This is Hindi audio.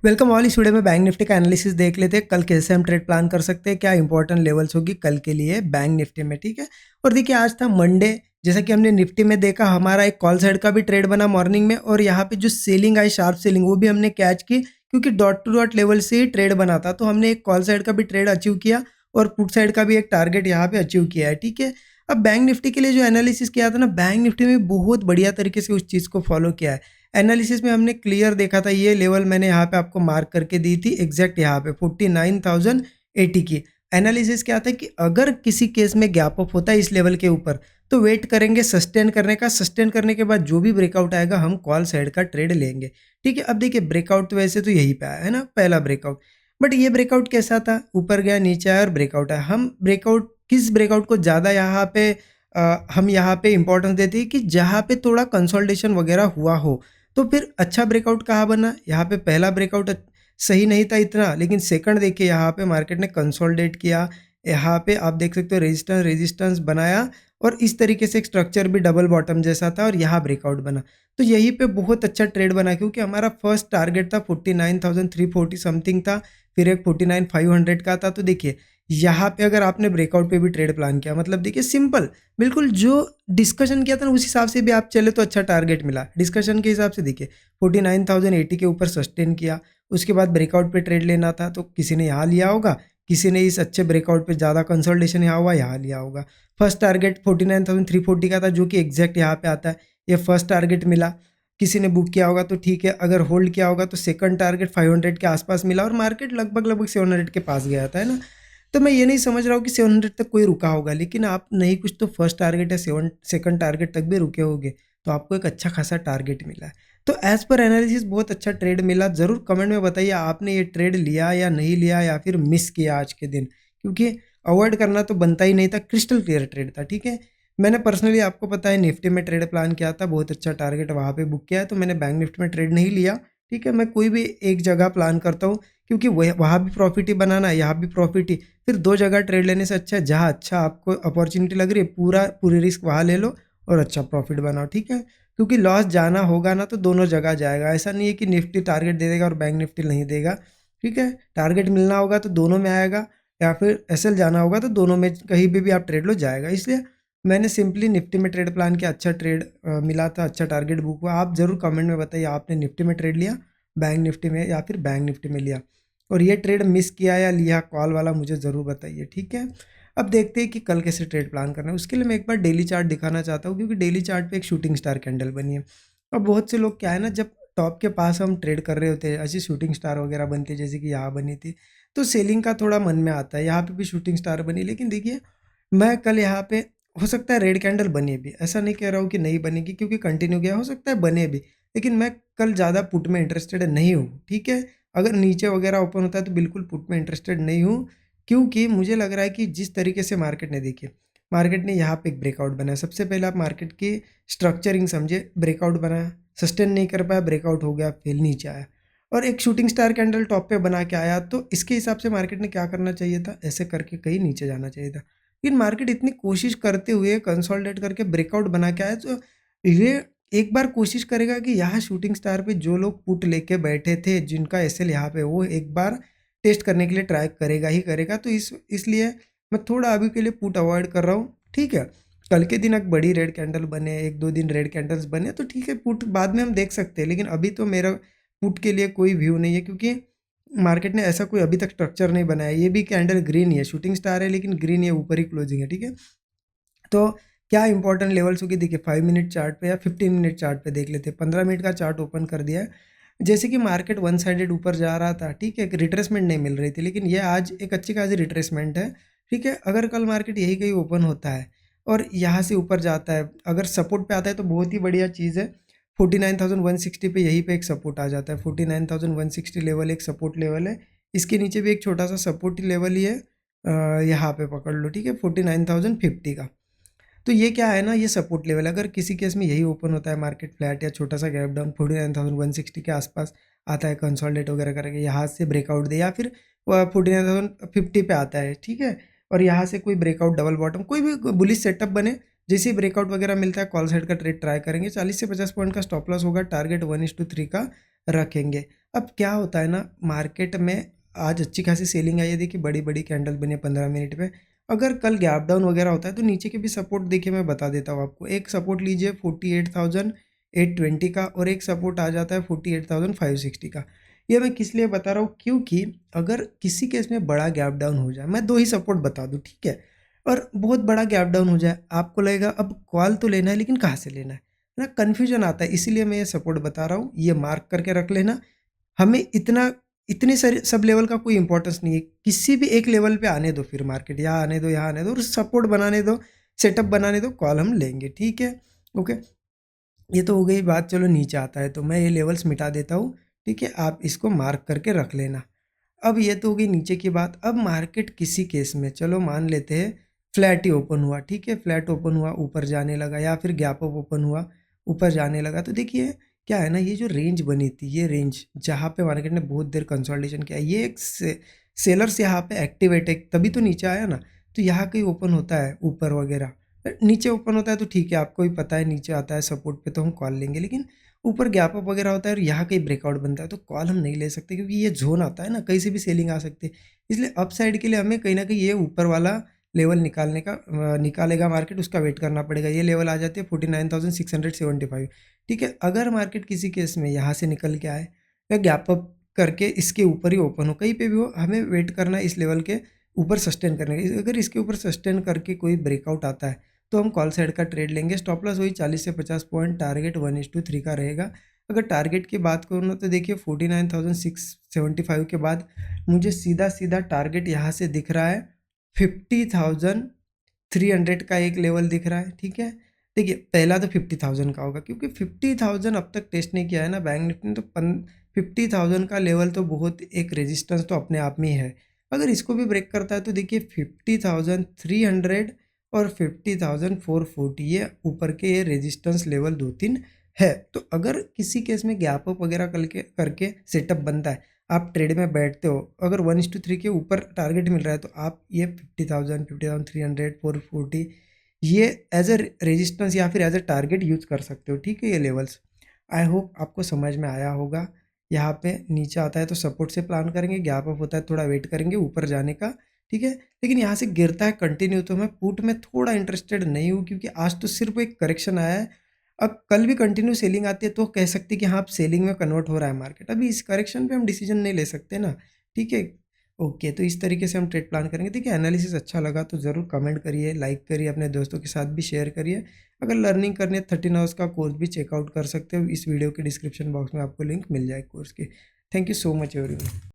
Welcome all. इस वीडियो में बैंक निफ्टी का एनालिसिस देख लेते हैं। कल कैसे हम ट्रेड प्लान कर सकते हैं, क्या इंपॉर्टेंट लेवल्स होगी कल के लिए बैंक निफ्टी में। ठीक है। और देखिए आज था मंडे, जैसा कि हमने निफ्टी में देखा हमारा एक कॉल साइड का भी ट्रेड बना मॉर्निंग में, और यहाँ पे जो सेलिंग आई शार्प सेलिंग वो भी हमने कैच की, क्योंकि डॉट टू डॉट लेवल से ही ट्रेड बना था। तो हमने एक कॉल साइड का भी ट्रेड अचीव किया और पुट साइड का भी एक टारगेट यहाँ पे अचीव किया है। ठीक है। अब बैंक निफ्टी के लिए जो एनालिसिस किया था ना, बैंक निफ्टी में बहुत बढ़िया तरीके से उस चीज़ को फॉलो किया है। एनालिसिस में हमने क्लियर देखा था, ये लेवल मैंने यहाँ पे आपको मार्क करके दी थी एग्जैक्ट यहाँ पे 49,080 की। एनालिसिस क्या था कि अगर किसी केस में गैप अप होता है इस लेवल के ऊपर तो वेट करेंगे सस्टेन करने का। सस्टेन करने के बाद जो भी ब्रेकआउट आएगा हम कॉल साइड का ट्रेड लेंगे। ठीक है। अब देखिए ब्रेकआउट तो वैसे तो यही पे आया है ना, पहला ब्रेकआउट। बट ये ब्रेकआउट कैसा था, ऊपर गया नीचे आया और ब्रेकआउट आया। हम ब्रेकआउट किस ब्रेकआउट को ज़्यादा यहाँ पे हम यहाँ पे इंपॉर्टेंस देते हैं कि जहाँ पे थोड़ा कंसोलिडेशन वगैरह हुआ हो। तो फिर अच्छा ब्रेकआउट कहाँ बना, यहाँ पे पहला ब्रेकआउट सही नहीं था इतना, लेकिन सेकंड देखिए यहाँ पे मार्केट ने कंसोलिडेट किया। यहाँ पे आप देख सकते हो रेजिस्टेंस रेजिस्टेंस बनाया, और इस तरीके से एक स्ट्रक्चर भी डबल बॉटम जैसा था और यहाँ ब्रेकआउट बना। तो यहीं पे बहुत अच्छा ट्रेड बना, क्योंकि हमारा फर्स्ट टारगेट था 49,340 समथिंग था, फिर एक 49,500 का था। तो देखिए यहाँ पे अगर आपने ब्रेकआउट पे भी ट्रेड प्लान किया, मतलब देखिए सिंपल, बिल्कुल जो डिस्कशन किया था ना उस हिसाब से भी आप चले तो अच्छा टारगेट मिला। डिस्कशन के हिसाब से देखिए 49,080 के ऊपर सस्टेन किया, उसके बाद ब्रेकआउट पे ट्रेड लेना था तो किसी ने यहाँ लिया होगा, किसी ने इस अच्छे ब्रेकआउट पे ज़्यादा कंसल्टेशन यहाँ हुआ यहाँ लिया होगा। फर्स्ट टारगेट 49,340 का था, जो कि एग्जैक्ट यहाँ पे आता है। ये फर्स्ट टारगेट मिला, किसी ने बुक किया होगा तो ठीक है, अगर होल्ड किया होगा तो सेकंड टारगेट 500 के आसपास मिला, और मार्केट लगभग लगभग 700 के पास गया था, है ना। तो मैं ये नहीं समझ रहा हूँ कि 700 तक कोई रुका होगा, लेकिन आप नहीं कुछ तो फर्स्ट टारगेट या सेकंड टारगेट तक भी रुके होगे, तो आपको एक अच्छा खासा टारगेट मिला है। तो एज पर एनालिसिस बहुत अच्छा ट्रेड मिला। ज़रूर कमेंट में बताइए आपने ये ट्रेड लिया या नहीं लिया, या फिर मिस किया आज के दिन, क्योंकि अवॉइड करना तो बनता ही नहीं था। क्रिस्टल क्लियर ट्रेड था। ठीक है। मैंने पर्सनली आपको पता है निफ्टी में ट्रेड प्लान किया था, बहुत अच्छा टारगेट वहाँ पे बुक किया है, तो मैंने बैंक निफ्टी में ट्रेड नहीं लिया। ठीक है। मैं कोई भी एक जगह प्लान करता हूँ, क्योंकि वहाँ भी प्रॉफिट ही बनाना है, यहाँ भी प्रॉफिट ही। फिर दो जगह ट्रेड लेने से अच्छा है जहाँ अच्छा आपको अपॉर्चुनिटी लग रही है पूरी रिस्क वहाँ ले लो और अच्छा प्रॉफिट बनाओ। ठीक है। क्योंकि लॉस जाना होगा ना तो दोनों जगह जाएगा। ऐसा नहीं है कि निफ्टी टारगेट दे देगा और बैंक निफ्टी नहीं देगा। ठीक है। टारगेट मिलना होगा तो दोनों में आएगा, या फिर एसएल जाना होगा तो दोनों में कहीं भी आप ट्रेड लो जाएगा। इसलिए मैंने सिंपली निफ्टी में ट्रेड प्लान किया, अच्छा ट्रेड मिला था, अच्छा टारगेट बुक हुआ। आप ज़रूर कमेंट में बताइए आपने निफ्टी में ट्रेड लिया, बैंक निफ्टी में, या फिर बैंक निफ्टी में लिया, और ये ट्रेड मिस किया या लिया कॉल वाला मुझे ज़रूर बताइए। ठीक है। अब देखते हैं कि कल कैसे ट्रेड प्लान करना है। उसके लिए मैं एक बार डेली चार्ट दिखाना चाहता हूँ, क्योंकि डेली चार्ट पे एक शूटिंग स्टार कैंडल बनी है। और बहुत से लोग क्या है ना, जब टॉप के पास हम ट्रेड कर रहे होते हैं ऐसी शूटिंग स्टार वगैरह बनती है, जैसे कि यहाँ बनी थी, तो सेलिंग का थोड़ा मन में आता है। यहाँ पे भी शूटिंग स्टार बनी, लेकिन देखिए मैं कल यहाँ पे, हो सकता है रेड कैंडल बने भी, ऐसा नहीं कह रहा हूँ कि नहीं बनेगी, क्योंकि कंटिन्यू किया, हो सकता है बने भी, लेकिन मैं कल ज़्यादा पुट में इंटरेस्टेड नहीं हूँ। ठीक है। अगर नीचे वगैरह ओपन होता है तो बिल्कुल पुट में इंटरेस्टेड नहीं हूँ, क्योंकि मुझे लग रहा है कि जिस तरीके से मार्केट ने, देखिए मार्केट ने यहाँ पे एक ब्रेकआउट बनाया। सबसे पहले आप मार्केट की स्ट्रक्चरिंग समझे, ब्रेकआउट बनाया, सस्टेन नहीं कर पाया, ब्रेकआउट हो गया, फिर नीचे आया, और एक शूटिंग स्टार कैंडल टॉप पे बना के आया। तो इसके हिसाब से मार्केट ने क्या करना चाहिए था, ऐसे करके कहीं नीचे जाना चाहिए था। लेकिन मार्केट इतनी कोशिश करते हुए कंसोलिडेट करके ब्रेकआउट बना के आया, तो ये एक बार कोशिश करेगा कि यहाँ शूटिंग स्टार पे जो लोग पुट लेके बैठे थे, जिनका एसएल यहाँ पे, वो एक बार टेस्ट करने के लिए ट्राई करेगा ही करेगा। तो इसलिए मैं थोड़ा अभी के लिए पुट अवॉइड कर रहा हूँ। ठीक है। कल के दिन एक बड़ी रेड कैंडल बने, एक दो दिन रेड कैंडल्स बने, तो ठीक है पुट बाद में हम देख सकते हैं, लेकिन अभी तो मेरा पुट के लिए कोई व्यू नहीं है, क्योंकि मार्केट ने ऐसा कोई अभी तक स्ट्रक्चर नहीं बनाया। ये भी कैंडल ग्रीन ही है, शूटिंग स्टार है लेकिन ग्रीन है, ऊपर ही क्लोजिंग है। ठीक है। तो क्या इंपॉर्टेंट लेवल्स होगी, देखिए 5 मिनट चार्ट पे या 15 मिनट चार्ट पे देख लेते हैं। 15 मिनट का चार्ट ओपन कर दिया है। जैसे कि मार्केट वन साइडेड ऊपर जा रहा था, ठीक है, रिट्रेसमेंट नहीं मिल रही थी, लेकिन ये आज एक अच्छी खासी रिट्रेसमेंट है। ठीक है। अगर कल मार्केट यही कहीं ओपन होता है और यहाँ से ऊपर जाता है, अगर सपोर्ट पे आता है तो बहुत ही बढ़िया चीज़ है। 49,160 पे यहीं पे एक सपोर्ट आ जाता है। 49,160 लेवल एक सपोर्ट लेवल है। इसके नीचे भी एक छोटा सा सपोर्ट लेवल ही है, यहाँ पे पकड़ लो। ठीक है। 49,050 का। तो ये क्या है ना, ये सपोर्ट लेवल, अगर किसी केस में यही ओपन होता है मार्केट फ्लैट या छोटा सा गैप डाउन 49,160 के आसपास आता है, कंसोलिडेट वगैरह करके यहाँ से ब्रेकआउट दे, या फिर 49,050 पे आता है। ठीक है। और यहाँ से कोई ब्रेकआउट डबल बॉटम कोई भी बुलिश सेटअप बने, जैसे ही ब्रेकआउट वगैरह मिलता है कॉल साइड का ट्रेड ट्राई करेंगे। 40 से 50 पॉइंट का स्टॉप लॉस होगा, टारगेट 1:3 का रखेंगे। अब क्या होता है ना, मार्केट में आज अच्छी खासी सेलिंग आई है, देखिए बड़ी बड़ी कैंडल बनी है 15 मिनट पे। अगर कल गैप डाउन वगैरह होता है तो नीचे के भी सपोर्ट देखिए मैं बता देता हूँ आपको। एक सपोर्ट लीजिए 48,820 का, और एक सपोर्ट आ जाता है 48,560 का। ये मैं किस लिए बता रहा हूँ, क्योंकि अगर किसी केस में बड़ा गैप डाउन हो जाए, मैं दो ही सपोर्ट बता दूँ ठीक है, और बहुत बड़ा गैप डाउन हो जाए, आपको लगेगा अब कॉल तो लेना है लेकिन कहाँ से लेना है ना, कन्फ्यूजन आता है। इसीलिए मैं ये सपोर्ट बता रहा हूँ, ये मार्क करके रख लेना। हमें इतने सारे सब लेवल का कोई इंपॉर्टेंस नहीं है, किसी भी एक लेवल पे आने दो, फिर मार्केट यहाँ आने दो, यहाँ आने दो, और सपोर्ट बनाने दो, सेटअप बनाने दो, कॉल हम लेंगे, ठीक है। ओके, ये तो हो गई बात। चलो नीचे आता है तो मैं ये लेवल्स मिटा देता हूँ, ठीक है, आप इसको मार्क करके रख लेना। अब ये तो हो गई नीचे की बात। अब मार्केट किसी केस में चलो मान लेते हैं फ्लैट ही ओपन हुआ, ठीक है, फ्लैट ओपन हुआ, ऊपर जाने लगा, या फिर गैप अप ओपन हुआ, ऊपर जाने लगा, तो देखिए क्या है ना, ये जो रेंज बनी थी, ये रेंज जहाँ पे मार्केट ने बहुत देर कंसोलिडेशन किया, ये एक सेलर्स यहाँ पे एक्टिवेट है, तभी तो नीचे आया ना। तो यहाँ कहीं ओपन होता है ऊपर वगैरह, नीचे ओपन होता है तो ठीक है, आपको भी पता है नीचे आता है सपोर्ट पे तो हम कॉल लेंगे, लेकिन ऊपर गैप अप वगैरह होता है और यहाँ कहीं ब्रेकआउट बनता है तो कॉल हम नहीं ले सकते, क्योंकि ये जोन आता है ना, कहीं से भी सेलिंग आ सकती है। इसलिए अप साइड के लिए हमें कहीं ना कहीं ये ऊपर वाला लेवल निकालेगा मार्केट, उसका वेट करना पड़ेगा। ये लेवल आ जाती है 49,675, ठीक है। अगर मार्केट किसी केस में यहाँ से निकल के आए या गैप अप करके इसके ऊपर ही ओपन हो, कहीं पे भी हो, हमें वेट करना है इस लेवल के ऊपर सस्टेन करने का। अगर इसके ऊपर सस्टेन करके कोई ब्रेकआउट आता है तो हम कॉल साइड का ट्रेड लेंगे। स्टॉप लॉस वही 40 से 50 पॉइंट, टारगेट 1:3 का रहेगा। अगर टारगेट की बात करूँ ना तो देखिए 49,675 के बाद मुझे सीधा सीधा टारगेट यहाँ से दिख रहा है 50,300 का एक लेवल दिख रहा है, ठीक है। देखिए पहला तो 50,000 का होगा, क्योंकि 50,000 अब तक टेस्ट नहीं किया है ना बैंक निफ्टी ने, तो 50,000 का लेवल तो बहुत एक रेजिस्टेंस तो अपने आप में ही है। अगर इसको भी ब्रेक करता है तो देखिए 50,300 और 50,440, ये ऊपर के ये रेजिस्टेंस लेवल 2-3 है। तो अगर किसी केस में गैप अप वगैरह करके सेटअप बनता है, आप ट्रेड में बैठते हो, अगर 1:3 के ऊपर टारगेट मिल रहा है तो आप ये 50,000, 50,300, 440 ये एज अ रेजिस्टेंस या फिर एज अ टारगेट यूज कर सकते हो, ठीक है, ये लेवल्स। आई होप आपको समझ में आया होगा। यहाँ पे नीचे आता है तो सपोर्ट से प्लान करेंगे, गैप अप होता है थोड़ा वेट करेंगे ऊपर जाने का, ठीक है। लेकिन यहाँ से गिरता है कंटिन्यू तो मैं पुट में थोड़ा इंटरेस्टेड नहीं हूँ, क्योंकि आज तो सिर्फ एक करेक्शन आया है। अब कल भी कंटिन्यू सेलिंग आती है तो कह सकते हैं कि हाँ अब सेलिंग में कन्वर्ट हो रहा है मार्केट। अभी इस करेक्शन पे हम डिसीजन नहीं ले सकते ना, ठीक है। ओके, तो इस तरीके से हम ट्रेड प्लान करेंगे। देखिए एनालिसिस अच्छा लगा तो ज़रूर कमेंट करिए, लाइक करिए, अपने दोस्तों के साथ भी शेयर करिए। अगर लर्निंग करनी है 13 आवर्स का कोर्स भी चेकआउट कर सकते हो, इस वीडियो के डिस्क्रिप्शन बॉक्स में आपको लिंक मिल जाए कोर्स की। Thank you so much everyone.